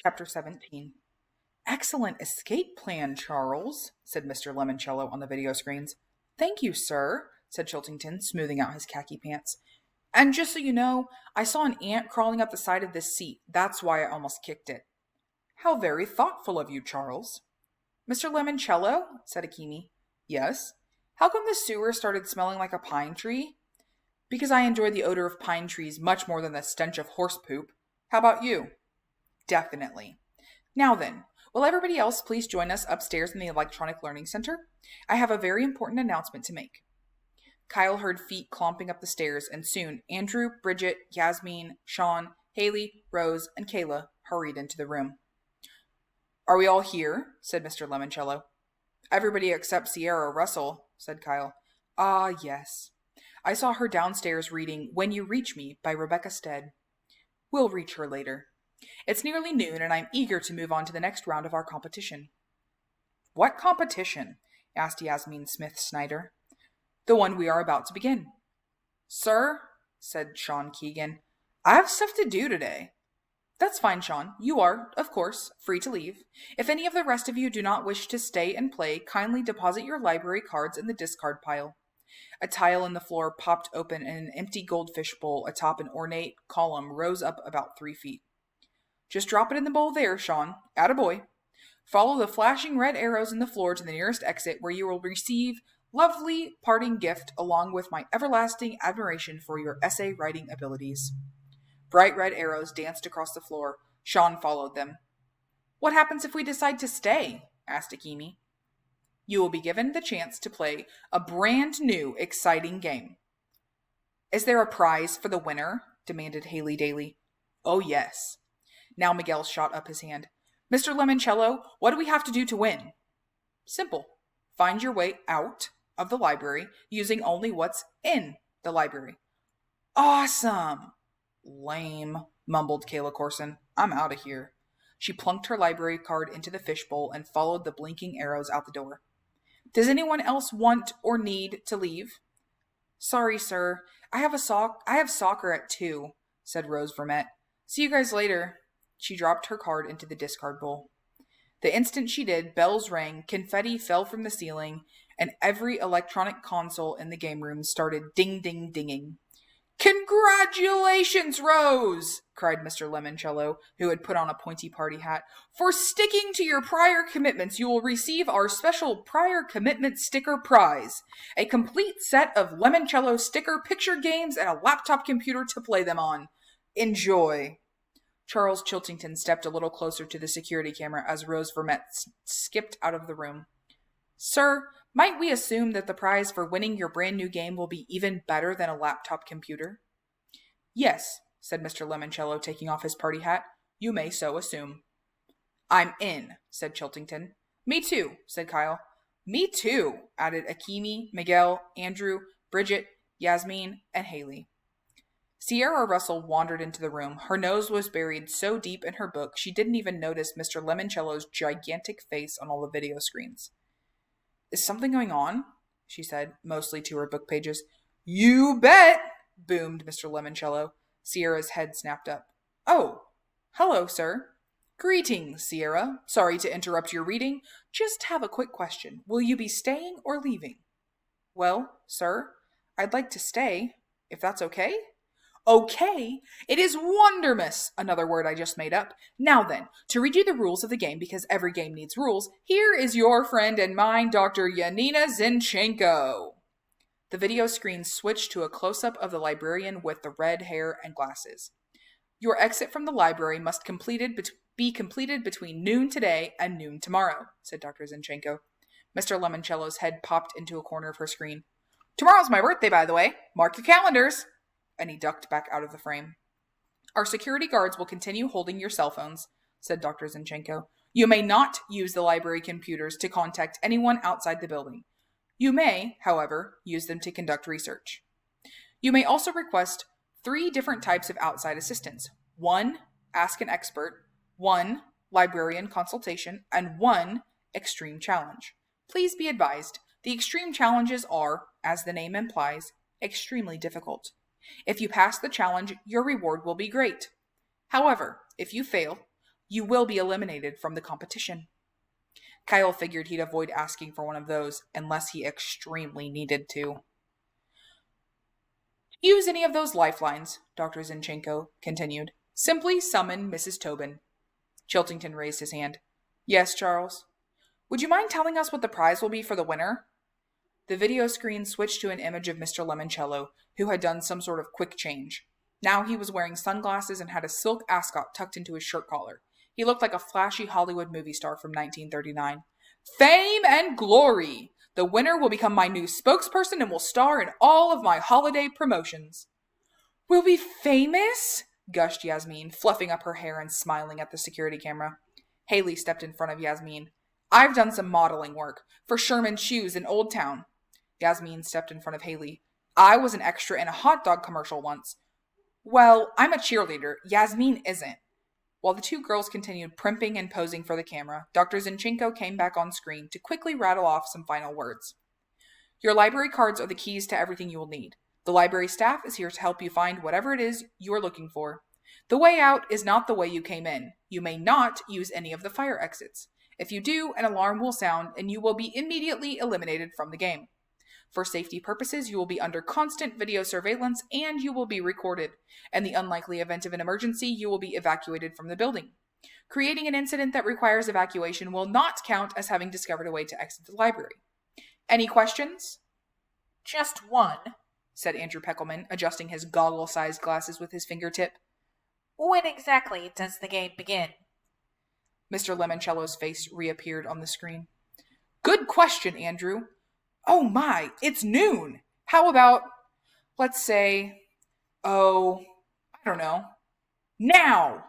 Chapter 17. Excellent escape plan, Charles, said Mr. Lemoncello on the video screens. Thank you, sir, said Chiltington, smoothing out his khaki pants. And just so you know, I saw an ant crawling up the side of this seat. That's why I almost kicked it. How very thoughtful of you, Charles. Mr. Lemoncello, said Akimi. Yes? How come the sewer started smelling like a pine tree? Because I enjoy the odor of pine trees much more than the stench of horse poop. How about you? Definitely. Now then, will everybody else please join us upstairs in the Electronic Learning Center? I have a very important announcement to make. Kyle heard feet clomping up the stairs, and soon Andrew, Bridget, Yasmin, Sean, Haley, Rose, and Kayla hurried into the room. Are we all here? Said Mr. Lemoncello. Everybody except Sierra Russell, said Kyle. Ah, yes. I saw her downstairs reading When You Reach Me by Rebecca Stead. We'll reach her later. It's nearly noon, and I'm eager to move on to the next round of our competition. What competition? Asked Yasmin Smith-Snyder. The one we are about to begin. Sir, said Sean Keegan, I have stuff to do today. That's fine, Sean. You are, of course, free to leave. If any of the rest of you do not wish to stay and play, kindly deposit your library cards in the discard pile. A tile in the floor popped open and an empty goldfish bowl atop an ornate column rose up about 3 feet. Just drop it in the bowl there, Sean. Attaboy. Follow the flashing red arrows in the floor to the nearest exit where you will receive lovely parting gift along with my everlasting admiration for your essay writing abilities. Bright red arrows danced across the floor. Sean followed them. What happens if we decide to stay? Asked Akimi. You will be given the chance to play a brand new, exciting game. Is there a prize for the winner? Demanded Haley Daly. Oh, yes. Now Miguel shot up his hand. Mr. Lemoncello, what do we have to do to win? Simple. Find your way out of the library using only what's in the library. Awesome! Lame, mumbled Kayla Corson. I'm out of here. She plunked her library card into the fishbowl and followed the blinking arrows out the door. Does anyone else want or need to leave? Sorry, sir. I have soccer at 2, said Rose Vermette. See you guys later. She dropped her card into the discard bowl. The instant she did, bells rang, confetti fell from the ceiling, and every electronic console in the game room started ding-ding-dinging. Congratulations, Rose! Cried Mr. Lemoncello, who had put on a pointy party hat. For sticking to your prior commitments, you will receive our special prior commitment sticker prize. A complete set of Lemoncello sticker picture games and a laptop computer to play them on. Enjoy. Charles Chiltington stepped a little closer to the security camera as Rose Vermette skipped out of the room. Sir, might we assume that the prize for winning your brand new game will be even better than a laptop computer? Yes, said Mr. Lemoncello, taking off his party hat. You may so assume. I'm in, said Chiltington. Me too, said Kyle. Me too, added Akimi, Miguel, Andrew, Bridget, Yasmin, and Haley. Sierra Russell wandered into the room. Her nose was buried so deep in her book she didn't even notice Mr. Lemoncello's gigantic face on all the video screens. Is something going on? She said, mostly to her book pages. You bet, boomed Mr. Lemoncello. Sierra's head snapped up. Oh, hello, sir. Greetings, Sierra. Sorry to interrupt your reading. Just have a quick question. Will you be staying or leaving? Well, sir, I'd like to stay, if that's okay. Okay, it is wondermous, another word I just made up. Now then, to read you the rules of the game, because every game needs rules, here is your friend and mine, Dr. Yanina Zinchenko. The video screen switched to a close-up of the librarian with the red hair and glasses. Your exit from the library must be completed between noon today and noon tomorrow, said Dr. Zinchenko. Mr. Lemoncello's head popped into a corner of her screen. Tomorrow's my birthday, by the way. Mark your calendars. And he ducked back out of the frame. Our security guards will continue holding your cell phones, said Dr. Zinchenko. You may not use the library computers to contact anyone outside the building. You may, however, use them to conduct research. You may also request 3 different types of outside assistance. 1, ask an expert. 1, librarian consultation. And 1, extreme challenge. Please be advised, the extreme challenges are, as the name implies, extremely difficult. If you pass the challenge, your reward will be great. However, if you fail, you will be eliminated from the competition. Kyle figured he'd avoid asking for one of those unless he extremely needed to. Use any of those lifelines, Dr. Zinchenko continued. Simply summon Mrs. Tobin. Chiltington raised his hand. Yes, Charles. Would you mind telling us what the prize will be for the winner? The video screen switched to an image of Mr. Lemoncello, who had done some sort of quick change. Now he was wearing sunglasses and had a silk ascot tucked into his shirt collar. He looked like a flashy Hollywood movie star from 1939. Fame and glory! The winner will become my new spokesperson and will star in all of my holiday promotions. We'll be famous? Gushed Yasmin, fluffing up her hair and smiling at the security camera. Haley stepped in front of Yasmin. I've done some modeling work for Sherman's Shoes in Old Town. Yasmin stepped in front of Haley. I was an extra in a hot dog commercial once. Well, I'm a cheerleader. Yasmin isn't. While the two girls continued primping and posing for the camera, Dr. Zinchenko came back on screen to quickly rattle off some final words. Your library cards are the keys to everything you will need. The library staff is here to help you find whatever it is you are looking for. The way out is not the way you came in. You may not use any of the fire exits. If you do, an alarm will sound and you will be immediately eliminated from the game. For safety purposes, you will be under constant video surveillance and you will be recorded. In the unlikely event of an emergency, you will be evacuated from the building. Creating an incident that requires evacuation will not count as having discovered a way to exit the library. Any questions? Just one, said Andrew Peckelman, adjusting his goggle-sized glasses with his fingertip. When exactly does the game begin? Mr. Lemoncello's face reappeared on the screen. Good question, Andrew. Oh my, it's noon. How about, let's say, I don't know, now.